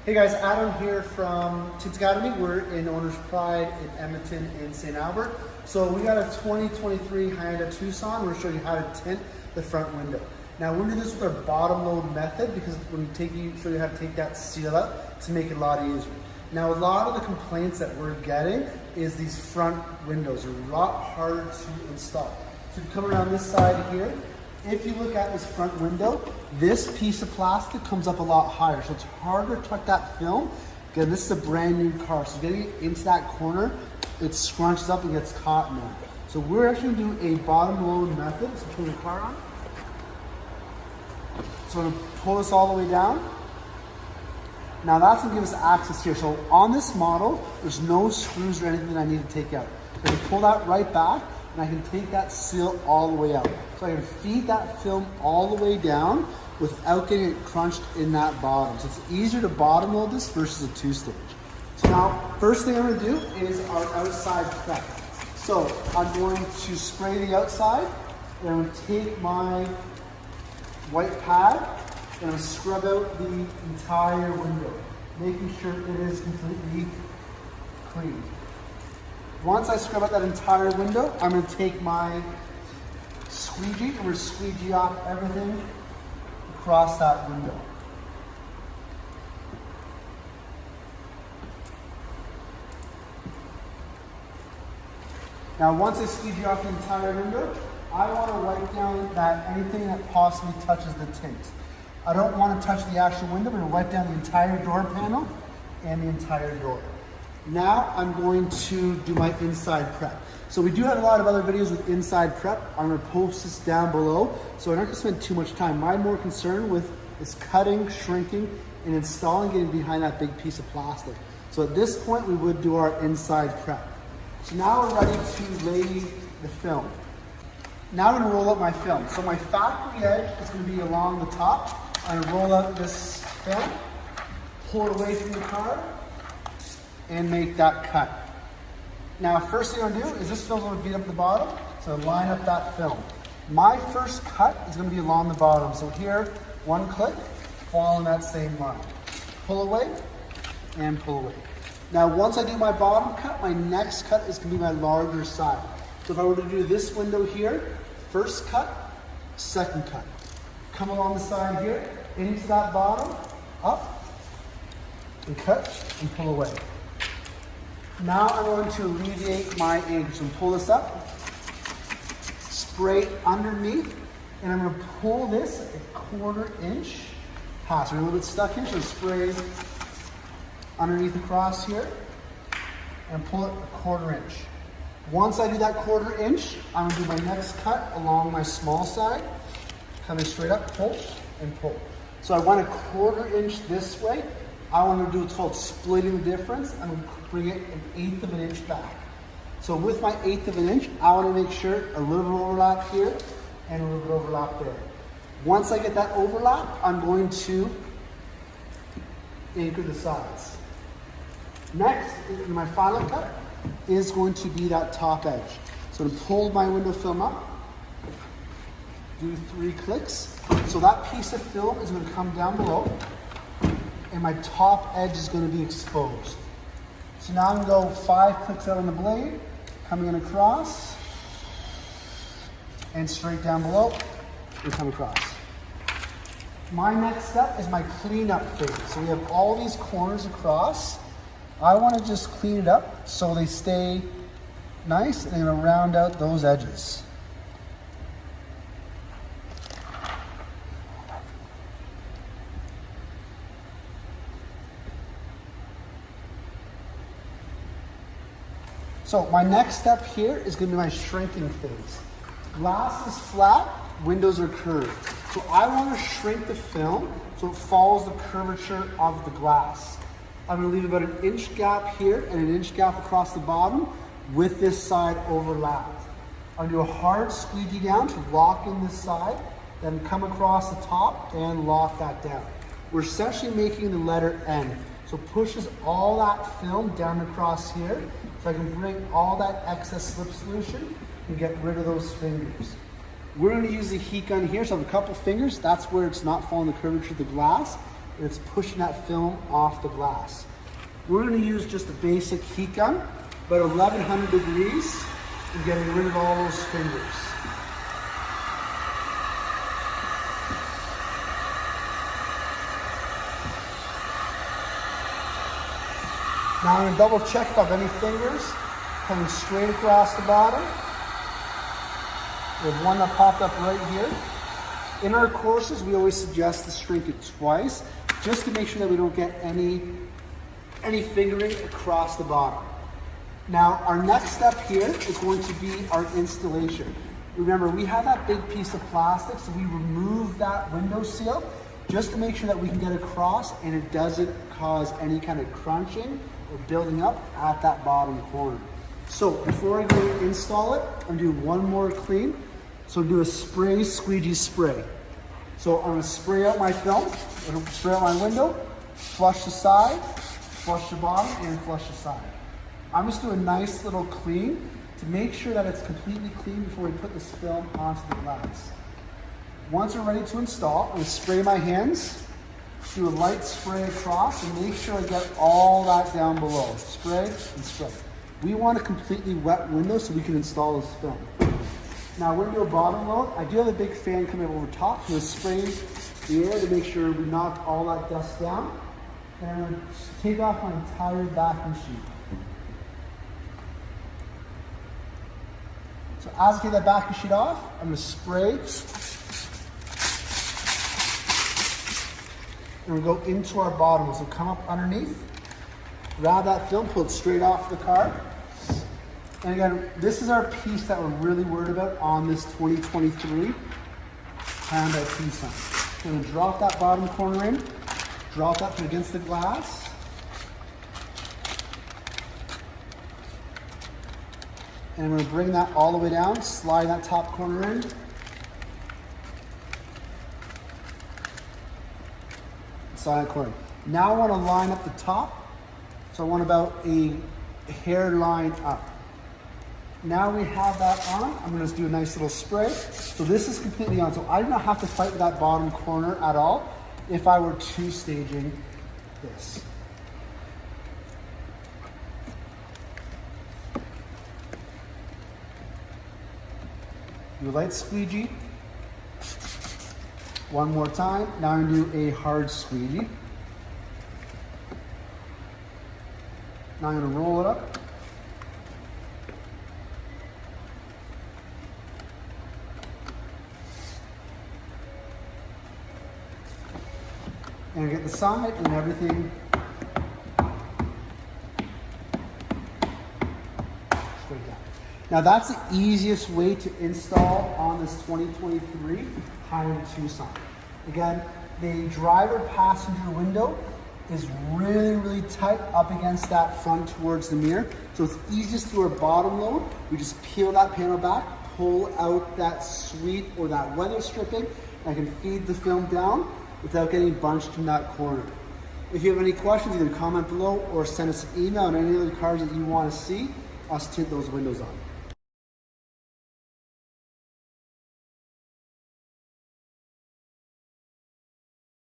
Hey guys, Adam here from Tint Academy. We're in Owner's Pride in Edmonton and St. Albert. So we got a 2023 Hyundai Tucson. We're going to show you how to tint the front window. Now we're going to do this with our bottom load method because we're going to show you how to take that seal out to make it a lot easier. Now a lot of the complaints that we're getting is these front windows are a lot harder to install. So if you come around this side here, if you look at this front window, this piece of plastic comes up a lot higher, so it's harder to tuck that film. Again, this is a brand new car, so getting it into that corner, it scrunches up and gets caught in there. So we're actually going to do a bottom load method. So turn the car on. So I'm going to pull this all the way down. Now that's going to give us access here. So on this model, there's no screws or anything that I need to take out. I can pull that right back, and I can take that seal all the way out. So I can feed that film all the way down without getting it crunched in that bottom. So it's easier to bottom load this versus a two-stage. So now, first thing I'm going to do is our outside prep. So I'm going to spray the outside, and I'm going to take my white pad, and I'm going to scrub out the entire window, making sure it is completely clean. Once I scrub out that entire window, I'm going to take my squeegee and we're going to squeegee off everything across that window. Now once I squeegee off the entire window, I want to wipe down anything that possibly touches the tint. I don't want to touch the actual window, but I'm going to wipe down the entire door panel and the entire door. Now I'm going to do my inside prep. So we do have a lot of other videos with inside prep. I'm going to post this down below. So I'm not going to spend too much time. My more concern with is cutting, shrinking, and installing, getting behind that big piece of plastic. So at this point, we would do our inside prep. So now we're ready to lay the film. Now I'm going to roll out my film. So my factory edge is going to be along the top. I'm going to roll out this film, pull it away from the car, and make that cut. Now, first thing I'm gonna do is this film's gonna beat up the bottom, so line up that film. My first cut is gonna be along the bottom. So here, one click, following that same line. Pull away, and pull away. Now, once I do my bottom cut, my next cut is gonna be my larger side. So if I were to do this window here, first cut, second cut. Come along the side here, into that bottom, up, and cut, and pull away. Now I'm going to alleviate my anchor. So pull this up, spray underneath, and I'm going to pull this a 1/4 inch past. We're a little bit stuck here, so spray underneath across here, and pull it a 1/4 inch. Once I do that 1/4 inch, I'm going to do my next cut along my small side, coming straight up, pull, and pull. So I want a 1/4 inch this way. I want to do what's called splitting the difference. I'm going to bring it 1/8 of an inch back. So with my 1/8 of an inch, I want to make sure a little bit of overlap here and a little bit of overlap there. Once I get that overlap, I'm going to anchor the sides. Next, my final cut is going to be that top edge. So to pull my window film up, do 3 clicks. So that piece of film is going to come down below, and my top edge is going to be exposed. So now I'm going to go 5 clicks out on the blade, coming in across, and straight down below, and come across. My next step is my cleanup phase. So we have all these corners across. I want to just clean it up so they stay nice, and I'm going to round out those edges. So my next step here is going to be my shrinking phase. Glass is flat, windows are curved. So I want to shrink the film so it follows the curvature of the glass. I'm going to leave about an inch gap here and an inch gap across the bottom with this side overlapped. I'm going to do a hard squeegee down to lock in this side, then come across the top and lock that down. We're essentially making the letter N. So pushes all that film down across here, so I can bring all that excess slip solution and get rid of those fingers. We're going to use the heat gun here, so I have a couple fingers. That's where it's not following the curvature of the glass. and it's pushing that film off the glass. We're going to use just a basic heat gun, about 1100 degrees, and getting rid of all those fingers. Now I'm going to double check if I have any fingers coming straight across the bottom. We have one that popped up right here. In our courses, we always suggest to shrink it twice, just to make sure that we don't get any fingering across the bottom. Now, our next step here is going to be our installation. Remember, we have that big piece of plastic, so we remove that window seal just to make sure that we can get across and it doesn't cause any kind of crunching or building up at that bottom corner. So before I go install it, I'm gonna do one more clean. So I'm gonna do a spray squeegee spray. So I'm gonna spray out my film, I'm gonna spray out my window, flush the side, flush the bottom, and flush the side. I'm just doing a nice little clean to make sure that it's completely clean before we put this film onto the glass. Once we're ready to install, I'm gonna spray my hands, do a light spray across, and make sure I get all that down below. Spray and spray. We want a completely wet window so we can install this film. Now we're gonna do a bottom load. I do have a big fan coming over top. I'm gonna spray the air to make sure we knock all that dust down. And I'm gonna take off my entire vacuum sheet. So as I take that vacuum sheet off, I'm gonna spray. And we go into our bottom. So come up underneath, grab that film, pull it straight off the car. And again, this is our piece that we're really worried about on this 2023 Hyundai Tucson. I'm gonna drop that bottom corner in, drop that against the glass. And I'm gonna bring that all the way down, slide that top corner in. Slide that corner. Now I wanna line up the top. So I want about a hair line up. Now we have that on, I'm gonna just do a nice little spray. So this is completely on, so I do not have to fight with that bottom corner at all if I were two-staging this. Do a light squeegee. One more time. Now I'm gonna do a hard squeegee. Now I'm gonna roll it up. And get the side and everything straight down. Now that's the easiest way to install on this 2023 Hyundai Tucson. Again, the driver passenger window is really, really tight up against that front towards the mirror. So it's easiest through our bottom load. We just peel that panel back, pull out that sweep or that weather stripping, and I can feed the film down without getting bunched in that corner. If you have any questions, either comment below or send us an email on any other cars that you want to see us tint those windows on.